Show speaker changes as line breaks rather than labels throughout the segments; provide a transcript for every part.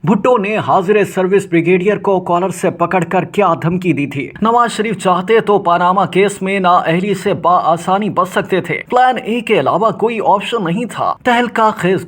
भुट्टो ने हाजिर service brigadier को कॉलर से पकड़कर क्या धमकी दी थी। नवाज शरीफ चाहते तो पनामा केस में नाअहली से बाआसानी बच सकते थे। प्लान ए के अलावा कोई ऑप्शन नहीं था। तहलका खेज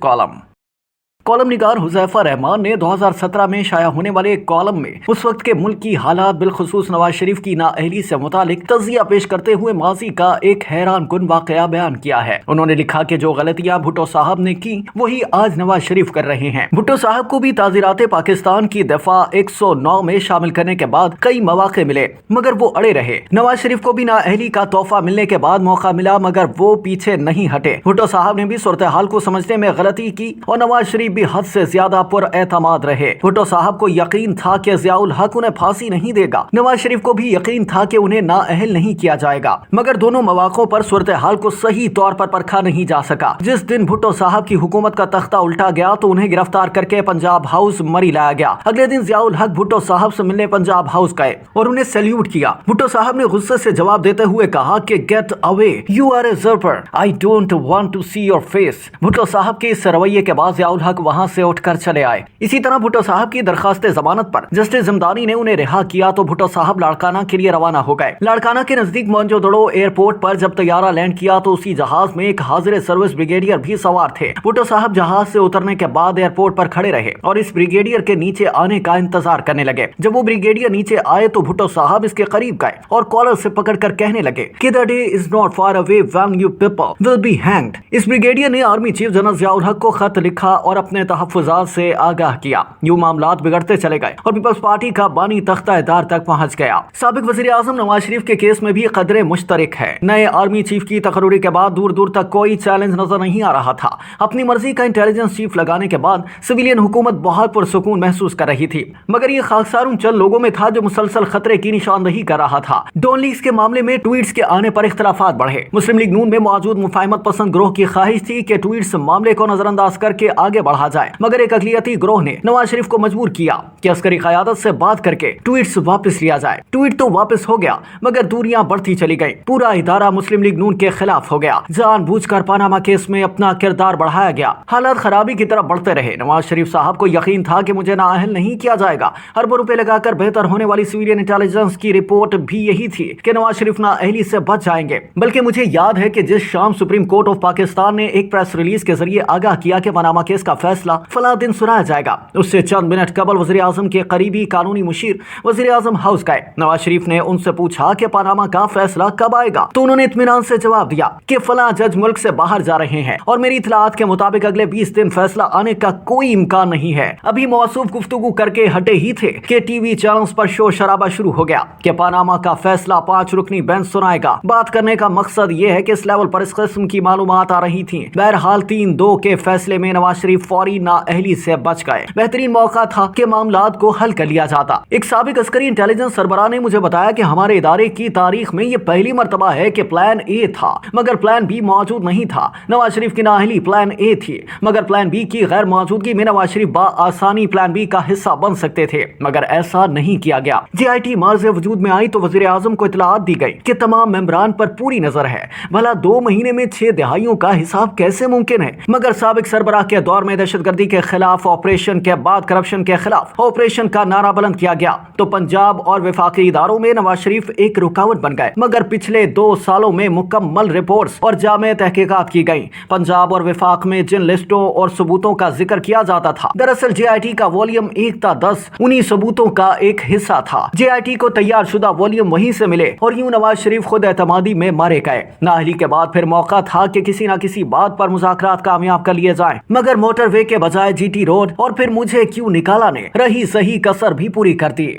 कॉलम निगार हुजैफा रहमान ने 2017 में शाया होने वाले एक कॉलम में उस वक्त के मुल्क की हालात बिलखुसूस नवाज शरीफ की नाअहली से मुतालिक तजिया पेश करते हुए माजी का एक हैरान कुन वाकया बयान किया है। उन्होंने लिखा कि जो गलतियां भुट्टो साहब ने की वही आज नवाज शरीफ कर रहे हैं। भुट्टो साहब को भी ताज़ीरात पाकिस्तान की दफा 109 में शामिल करने के बाद कई मौके मिले मगर वो अड़े रहे। नवाज शरीफ को भी नाअहली का तोहफा मिलने के बाद मौका मिला मगर वो पीछे नहीं हटे। भुट्टो साहब ने भी सूरत हाल को समझने में गलती की और नवाज शरीफ भी हद से ज्यादा पुरएतमाद रहे। भुट्टो साहब को यकीन था कि ज़ियाउल हक उन्हें फांसी नहीं देगा। नवाज शरीफ को भी यकीन था कि उन्हें नाअहल नहीं किया जाएगा मगर दोनों मौकों पर सूरत हाल को सही तौर पर परखा नहीं जा सका। जिस दिन भुट्टो साहब की हुकूमत का तख्ता उल्टा गया तो उन्हें गिरफ्तार करके पंजाब हाउस मरी लाया गया। अगले दिन ज़ियाउल हक भुट्टो साहब से मिलने पंजाब हाउस गए और उन्हें सैल्यूट किया। भुट्टो साहब ने गुस्से से जवाब देते हुए कहा कि get away, you are a usurper, I don't want to see your face. Bhutto साहब के इस रवैये के बाद ज़ियाउल हक वहां से उठकर चले आए। इसी तरह भुट्टो साहब की दरखास्त जमानत पर जस्टिस ज़मदानी ने उन्हें रिहा किया तो भुट्टो साहब लाड़काना के लिए रवाना हो गए। लाड़काना के नजदीक मोहनजोदड़ो एयरपोर्ट पर जब तैयारा लैंड किया तो उसी जहाज में एक हाजिर सर्विस ब्रिगेडियर भी सवार थे। भुट्टो साहब जहाज से उतरने के बाद एयरपोर्ट पर खड़े रहे और इस ब्रिगेडियर के नीचे आने का इंतजार करने लगे। जब वो ब्रिगेडियर नीचे आए तो भुट्टो साहब इसके करीब गए और कॉलर से पकड़कर कहने लगे कि the day is not far away when you people will be hanged. इस ब्रिगेडियर ने आर्मी चीफ जनरल ज़ियाउल हक को खत लिखा और अपने तहफ़्फ़ुज़ात से आगाह किया। यूं मामलात बिगड़ते चले गए और पीपल्स पार्टी का बानी तख्ता-ए-दार तक पहुंच गया। साबिक वज़ीर आज़म नवाज शरीफ के केस में भी कदरे मुश्तरक है। नए आर्मी चीफ की तकर्री के बाद दूर दूर तक कोई चैलेंज नजर नहीं आ रहा था। अपनी मर्जी का इंटेलिजेंस चीफ लगाने के बाद सिविलियन हुकूमत बहुत पुरसुकून महसूस कर रही थी मगर ये खाकसार उन चंद लोगों में था जो मुसलसल खतरे की निशानदही कर रहा था। डॉन लीग्स के मामले में ट्वीट्स के आने पर इख्तलाफात बढ़े। मुस्लिम लीग नून में मौजूद मुफाहिमत पसंद ग्रोह की ख्वाहिश थी कि ट्वीट्स मामले को नजरअंदाज करके आगे बढ़ा जाए मगर एक अक़लियती ग्रोह ने नवाज शरीफ को मजबूर किया कि अस्करी क़यादत से बात करके ट्वीट्स वापस लिया जाए। ट्वीट तो वापस हो गया मगर दूरियां बढ़ती चली गईं। पूरा इदारा मुस्लिम लीग नून के खिलाफ हो गया। जानबूझकर पनामा केस में अपना किरदार बढ़ाया गया। हालात खराबी की तरफ बढ़ते रहे। नवाज शरीफ साहब को यकीन था कि मुझे नाअहल नहीं किया जाएगा। अरबों रुपए लगाकर बेहतर होने वाली सिविलियन इंटेलिजेंस की रिपोर्ट भी यही थी कि नवाज शरीफ नाअहली से बच जाएंगे। बल्कि मुझे याद है कि जिस शाम सुप्रीम कोर्ट ऑफ पाकिस्तान ने एक प्रेस रिलीज के जरिए आगाह किया कि पनामा केस का फैसला फला दिन सुनाया जाएगा, उससे चंद मिनट कबल वज़ीर आज़म के करीबी कानूनी मुशीर वज़ीर आज़म हाउस गए। नवाज शरीफ ने उनसे पूछा कि पनामा का फैसला कब आएगा तो उन्होंने इत्मीनान से जवाब दिया कि फला जज मुल्क से बाहर जा रहे हैं और मेरी इत्तलात के मुताबिक अगले 20 दिन फैसला आने का कोई इम्कान नहीं है। अभी मौसूफ गुफ्तगू करके हटे ही थे कि टीवी चैनल्स पर शोर शराबा शुरू हो गया कि पनामा का फैसला 5 रुकनी बेंच सुनाएगा। बात करने का मकसद ये है कि इस लेवल पर इस किस्म की मालूमात आ रही थी। बहरहाल 3-2 के फैसले में नवाज शरीफ फौरी नाअहली से बच गए। बेहतरीन मौका था कि मामलात को हल कर लिया जाता। एक साबिक अस्करी इंटेलिजेंस सरबराह ने मुझे बताया कि हमारे इदारे की तारीख में ये पहली मर्तबा है कि प्लान ए था मगर प्लान बी मौजूद नहीं था। नवाज शरीफ की नाअहली प्लान ए थी मगर प्लान बी की गैर मौजूदगी में नवाज शरीफ आसानी प्लान बी का हिस्सा बन सकते थे मगर ऐसा नहीं किया गया। JIT मार्ज वजूद में आई तो वज़ीर आज़म को इत्तलात दी गई कि तमाम मेंबरान पर पूरी नजर है। भला 2 महीने में 6 दिहाइयों का हिसाब कैसे मुमकिन है? मगर साबिक सरबराह के दौर में दहशतगर्दी के खिलाफ ऑपरेशन के बाद करप्शन के खिलाफ ऑपरेशन का नारा बुलंद किया गया तो पंजाब और वफाकी इदारों में नवाज शरीफ एक रुकावट बन गए। मगर पिछले 2 सालों में मुकम्मल रिपोर्ट्स और जामे तहकीकात की गई। पंजाब और वफाक में जिन लिस्टों और सबूतों का जिक्र किया जाता था दरअसल JIT का वॉल्यूम 1-10 उन्हीं सबूतों का एक हिस्सा था। JIT को तैयार शुदा वॉल्यूम वहीं से मिले और यूं नवाज शरीफ खुद एतमादी में मारे गए। नाअहली के बाद फिर मौका था कि किसी न किसी बात पर मुज़ाकरात कामयाब कर लिए जाएं मगर मोटरवे के बजाय GT रोड और फिर मुझे क्यों निकाला ने रही सही कसर भी पूरी कर दी।